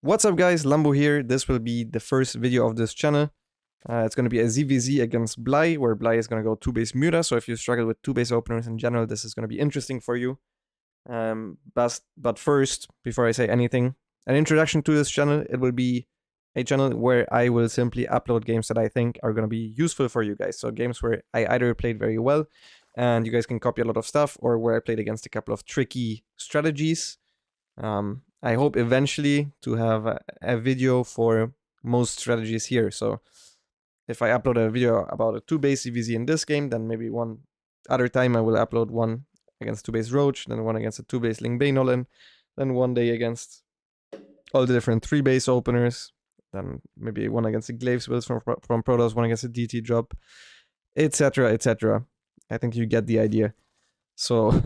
What's up guys, Lambo here. This will be the first video of this channel. It's going to be a ZVZ against Bly, where Bly is going to go 2-base Muta, so if you struggle with 2-base openers in general, this is going to be interesting for you. But first, before I say anything, an introduction to this channel. It will be a channel where I will simply upload games that I think are going to be useful for you guys. So games where I either played very well and you guys can copy a lot of stuff, or where I played against a couple of tricky strategies. I hope eventually to have a video for most strategies here. So if I upload a video about a 2-base CVZ in this game, then maybe one other time I will upload one against 2-base Roach, then one against a 2-base Ling Bay Nolan, then one day against all the different 3-base openers, then maybe one against the Glaives Wills from Protoss, one against a DT drop, etc, etc. I think you get the idea. So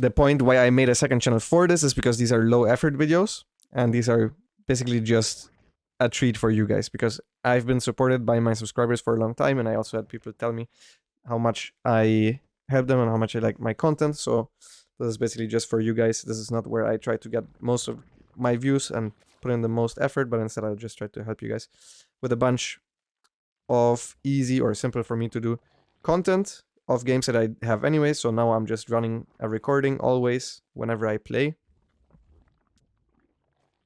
the point why I made a second channel for this is because these are low effort videos, and these are basically just a treat for you guys, because I've been supported by my subscribers for a long time, and I also had people tell me how much I help them and how much I like my content. So this is basically just for you guys. This is not where I try to get most of my views and put in the most effort, but instead I'll just try to help you guys with a bunch of easy or simple for me to do content of games that I have anyway. So now I'm just running a recording always whenever I play.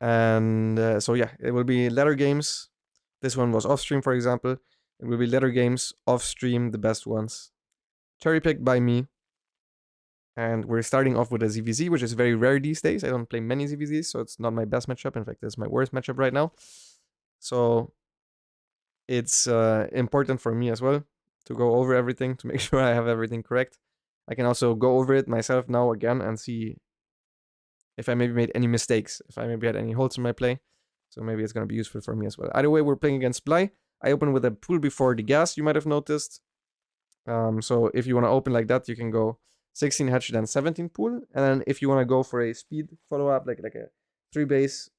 And so yeah, it will be ladder games. This one was off stream, for example. It will be ladder games off stream, the best ones, cherry picked by me. And we're starting off with a ZVZ, which is very rare these days. I don't play many ZVZs, so it's not my best matchup. In fact, it's my worst matchup right now. So it's important for me as well to go over everything, to make sure I have everything correct. I can also go over it myself now again and see if I maybe made any mistakes, if I maybe had any holes in my play. So maybe it's going to be useful for me as well. Either way, we're playing against Bly. I open with a pool before the gas, you might have noticed. So if you want to open like that, you can go 16 hatch, then 17 pool. And then if you want to go for a speed follow-up, like a 3-base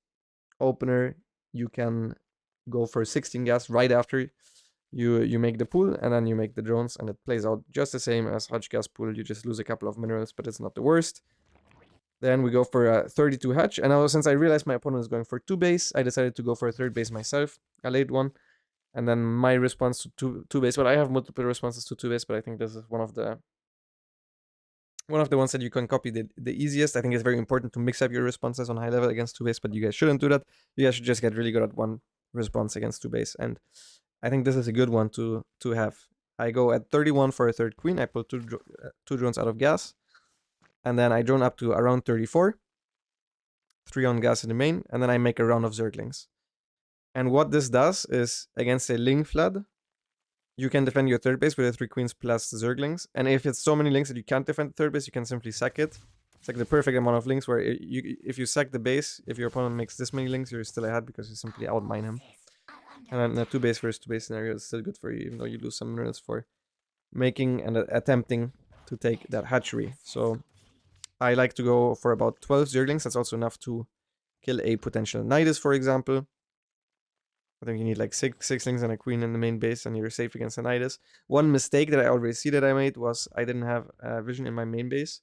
opener, you can go for 16 gas right after you make the pool, and then you make the drones, and it plays out just the same as hatch gas pool. You just lose a couple of minerals, but it's not the worst. Then we go for a 32 hatch, and now since I realized my opponent is going for 2-base, I decided to go for a 3rd-base myself, a late one. And then my response to 2-base, but I have multiple responses to 2-base, but I think this is one of the ones that you can copy the easiest. I think it's very important to mix up your responses on high level against 2-base, but you guys shouldn't do that. You guys should just get really good at one response against 2-base, and I think this is a good one to have. I go at 31 for a 3rd queen. I pull two drones out of gas, and then I drone up to around 34. 3 on gas in the main, and then I make a round of Zerglings. And what this does is, against a Ling flood, you can defend your 3rd base with a 3 queens plus Zerglings. And if it's so many Lings that you can't defend the 3rd base, you can simply sack it. It's like the perfect amount of Lings where if you sack the base, if your opponent makes this many Lings, you're still ahead because you simply outmine him. And then a 2-base versus 2-base scenario is still good for you, even though you lose some minerals for making and attempting to take that hatchery. So I like to go for about 12 Zerglings. That's also enough to kill a potential Nidus, for example. I think you need like six Lings and a queen in the main base, and you're safe against a Nidus. One mistake that I already see that I made was I didn't have vision in my main base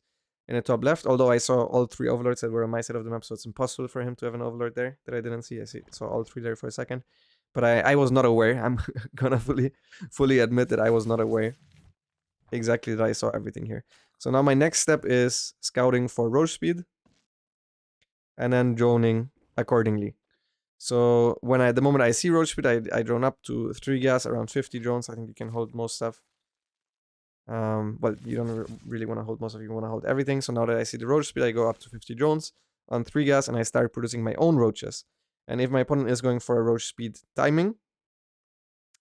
in the top left, although I saw all 3 overlords that were on my side of the map, so it's impossible for him to have an overlord there that I didn't see. I saw all 3 there for a second, but I was not aware. I'm gonna fully admit that I was not aware exactly that I saw everything here. So now my next step is scouting for roach speed, and then droning accordingly. So the moment I see roach speed, I drone up to 3 gas, around 50 drones. I think you can hold most stuff. Well, you don't really want to hold most of it, you want to hold everything. So now that I see the roach speed, I go up to 50 drones on 3 gas, and I start producing my own roaches. And if my opponent is going for a roach speed timing,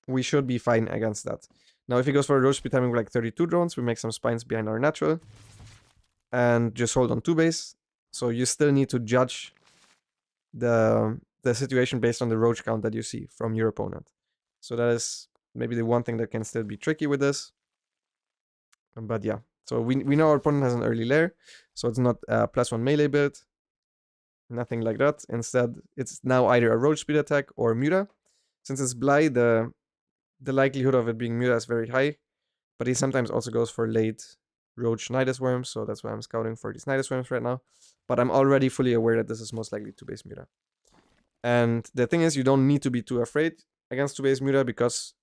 we should be fine against that. Now, if he goes for a roach speed timing with like 32 drones, we make some spines behind our natural and just hold on 2-base. So you still need to judge the situation based on the roach count that you see from your opponent. So that is maybe the one thing that can still be tricky with this. But yeah, so we know our opponent has an early lair, so it's not a +1 melee build, nothing like that. Instead, it's now either a roach speed attack or Muta. Since it's Bly, the likelihood of it being Muta is very high, but he sometimes also goes for late roach nidus worms, so that's why I'm scouting for these nidus worms right now. But I'm already fully aware that this is most likely 2-base Muta. And the thing is, you don't need to be too afraid against 2-base Muta because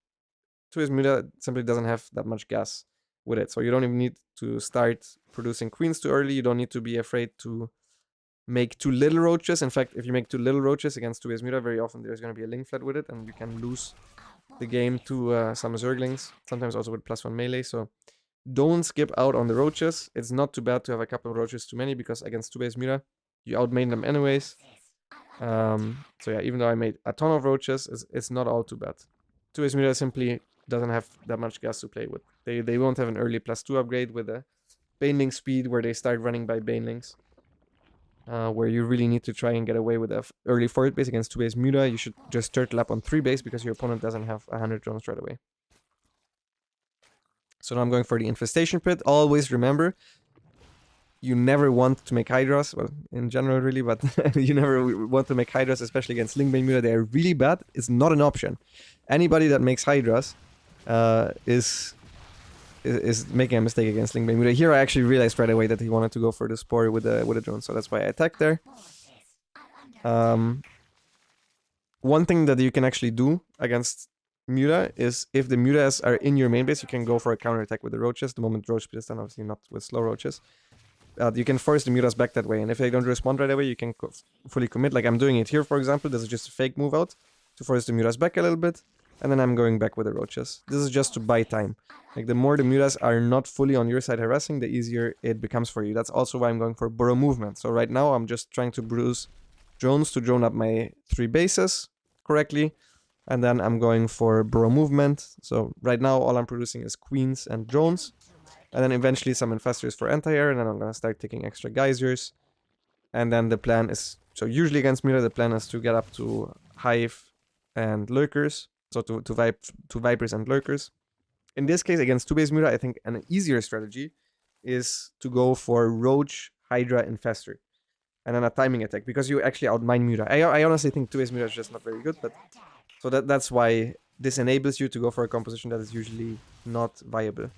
2-base Muta simply doesn't have that much gas with it. So you don't even need to start producing queens too early. You don't need to be afraid to make too little roaches. In fact, if you make too little roaches against 2-base Muta, very often there's going to be a link flat with it, and you can lose the game to some Zerglings, sometimes also with +1 melee. So don't skip out on the roaches. It's not too bad to have a couple of roaches too many, because against 2-base Muta, you outmain them anyways. So yeah, even though I made a ton of roaches, it's not all too bad. 2-base Muta simply doesn't have that much gas to play with. They won't have an early +2 upgrade with a Baneling speed where they start running by Banelings. Where you really need to try and get away with an early 4 base against 2-base Muta. You should just turtle up on 3 base because your opponent doesn't have 100 drones right away. So now I'm going for the Infestation Pit. Always remember, you never want to make Hydras, well, in general really, but you never want to make Hydras, especially against Lingbane Muta. They are really bad. It's not an option. Anybody that makes Hydras is making a mistake against Lingbane Muta. Here I actually realized right away that he wanted to go for the Spore with a drone, so that's why I attacked there. One thing that you can actually do against Muta is, if the Mutas are in your main base, you can go for a counter attack with the roaches. The moment roach speed is done, obviously not with slow roaches. You can force the Mutas back that way, and if they don't respond right away, you can fully commit. Like I'm doing it here, for example. This is just a fake move out to force the Mutas back a little bit, and then I'm going back with the roaches. This is just to buy time. Like the more the Mutas are not fully on your side harassing, the easier it becomes for you. That's also why I'm going for burrow movement. So right now I'm just trying to bruise drones to drone up my 3 bases correctly, and then I'm going for burrow movement. So right now all I'm producing is queens and drones, and then eventually some infestors for anti-air, and then I'm gonna start taking extra geysers. And then the plan is, so usually against Muta the plan is to get up to hive and lurkers, so to vipers and lurkers. In this case against 2-base Muta, I think an easier strategy is to go for roach, hydra, infestor, and then a timing attack, because you actually outmine Muta. I honestly think 2-base Muta is just not very good, but so that's why this enables you to go for a composition that is usually not viable.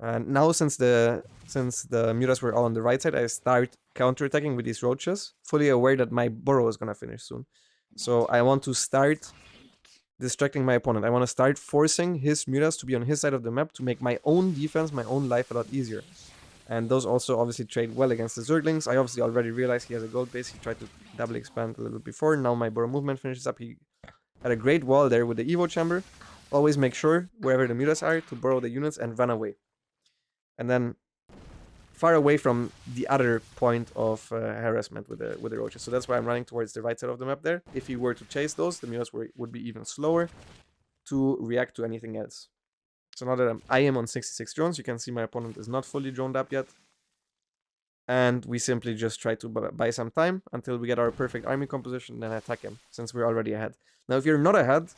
And now, since the Mutas were all on the right side, I start counterattacking with these roaches, fully aware that my burrow is gonna finish soon. So I want to start distracting my opponent. I want to start forcing his Mutas to be on his side of the map to make my own defense, my own life a lot easier. And those also obviously trade well against the Zerglings. I obviously already realized he has a gold base. He tried to double expand a little before. Now my burrow movement finishes up. He had a great wall there with the Evo chamber. Always make sure, wherever the Mutas are, to burrow the units and run away. And then far away from the other point of harassment with the roaches. So that's why I'm running towards the right side of the map there. If he were to chase those, the Mutas would be even slower to react to anything else. So now that I am on 66 drones, you can see my opponent is not fully droned up yet. And we simply just try to buy some time until we get our perfect army composition, then attack him, since we're already ahead. Now, if you're not ahead,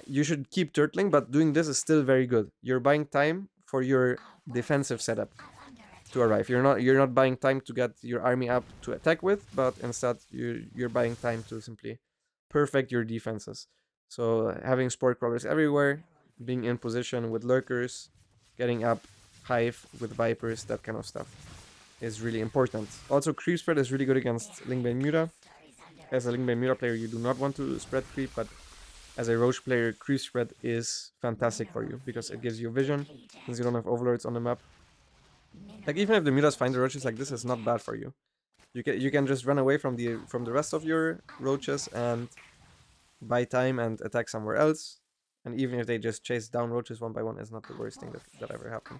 you should keep turtling, but doing this is still very good. You're buying time for your defensive setup to arrive. You're not buying time to get your army up to attack with, but instead you're buying time to simply perfect your defenses. So having spore crawlers everywhere, being in position with lurkers, getting up hive with vipers, that kind of stuff is really important. Also, creep spread is really good against Lingbane Muta. As a Lingbane Muta player, you do not want to spread creep, but as a roach player, creep spread is fantastic for you because it gives you vision, since you don't have overlords on the map. Like, even if the Mutas find the roaches like this, it's not bad for you. You can just run away from the rest of your roaches and buy time and attack somewhere else. And even if they just chase down roaches one by one, it's not the worst thing that ever happened.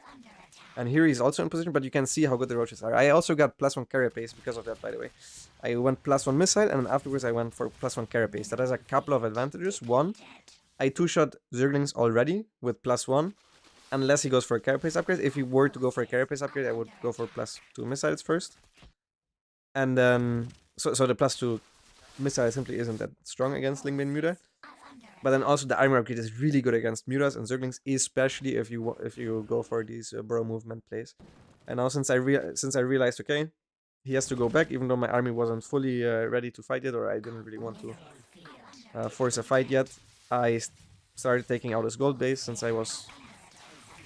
And here he's also in position, but you can see how good the roaches are. I also got +1 carapace because of that, by the way. I went +1 missile, and then afterwards I went for +1 carapace. That has a couple of advantages. One, I 2-shot Zerglings already with +1, unless he goes for a carapace upgrade. If he were to go for a carapace upgrade, I would go for +2 missiles first. And then, so the +2 missile simply isn't that strong against Lingbane Muta. But then also the armor upgrade is really good against Mutas and Zerglings, especially if you go for these burrow movement plays. And now since I realized, okay, he has to go back, even though my army wasn't fully ready to fight it, or I didn't really want to force a fight yet, I started taking out his gold base, since I was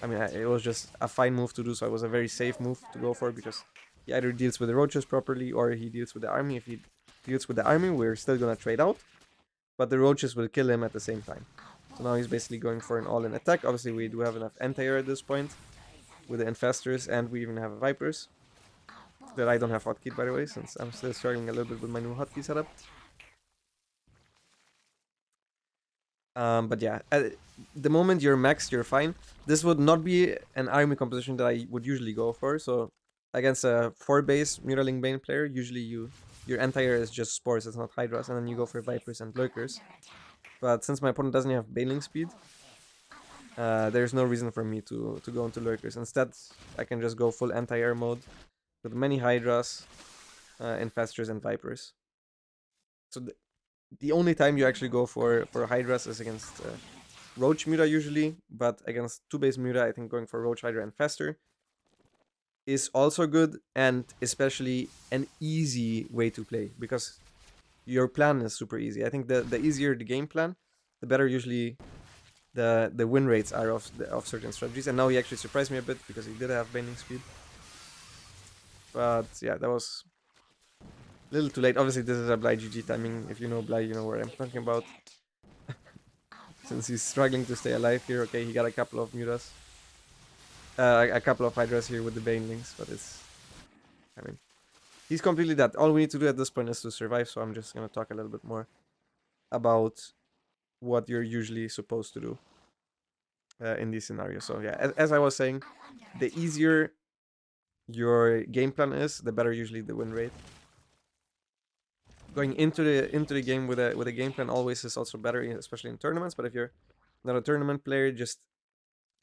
I mean, it was just a fine move to do, so it was a very safe move to go for, because he either deals with the roaches properly or he deals with the army. If he deals with the army, we're still gonna trade out, but the roaches will kill him at the same time. So now he's basically going for an all-in attack. Obviously, we do have enough anti-air at this point with the infestors, and we even have vipers that I don't have hotkeyed, by the way, since I'm still struggling a little bit with my new hotkey setup. But yeah, at the moment you're maxed, you're fine. This would not be an army composition that I would usually go for. So against a 4-base Mutaling Bane player, usually your anti-air is just spores, it's not hydras, and then you go for vipers and lurkers. But since my opponent doesn't have baneling speed, there's no reason for me to go into lurkers. Instead, I can just go full anti-air mode with many hydras, infestors, and vipers. So the only time you actually go for hydras is against roach muta usually, but against 2-base muta, I think going for roach, hydra, and fester is also good, and especially an easy way to play, because your plan is super easy. I think the easier the game plan, the better usually the win rates are of certain strategies. And now he actually surprised me a bit because he did have bending speed. But yeah, that was a little too late. Obviously, this is a Bly GG timing. If you know Bly, you know what I'm talking about. Since he's struggling to stay alive here. Okay, he got a couple of mutas. A couple of hydras here with the banelings, but it's... I mean, he's completely dead. All we need to do at this point is to survive, so I'm just gonna talk a little bit more about what you're usually supposed to do in these scenarios. So yeah, as I was saying, the easier your game plan is, the better usually the win rate. Going into the game with a game plan always is also better, especially in tournaments. But if you're not a tournament player, just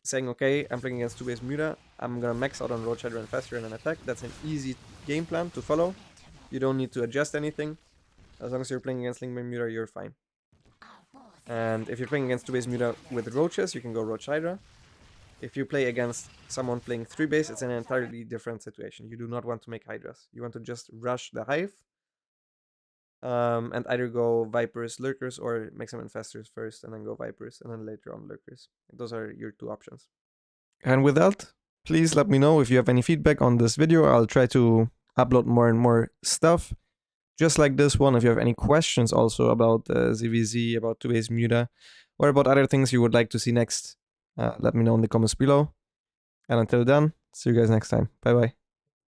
saying, okay, I'm playing against 2-base muta, I'm gonna max out on roach, hydra, and fester and an attack. That's an easy game plan to follow. You don't need to adjust anything. As long as you're playing against Lingbane muta, you're fine. And if you're playing against 2-base muta with roaches, you can go roach, hydra. If you play against someone playing 3-base, it's an entirely different situation. You do not want to make hydras. You want to just rush the hive. And either go vipers, lurkers, or make some infestors first and then go vipers, and then later on lurkers. Those are your two options. And with that, please let me know if you have any feedback on this video. I'll try to upload more and more stuff just like this one. If you have any questions also about ZVZ, about 2-base muta, or about other things you would like to see next, let me know in the comments below. And until then, see you guys next time. Bye bye.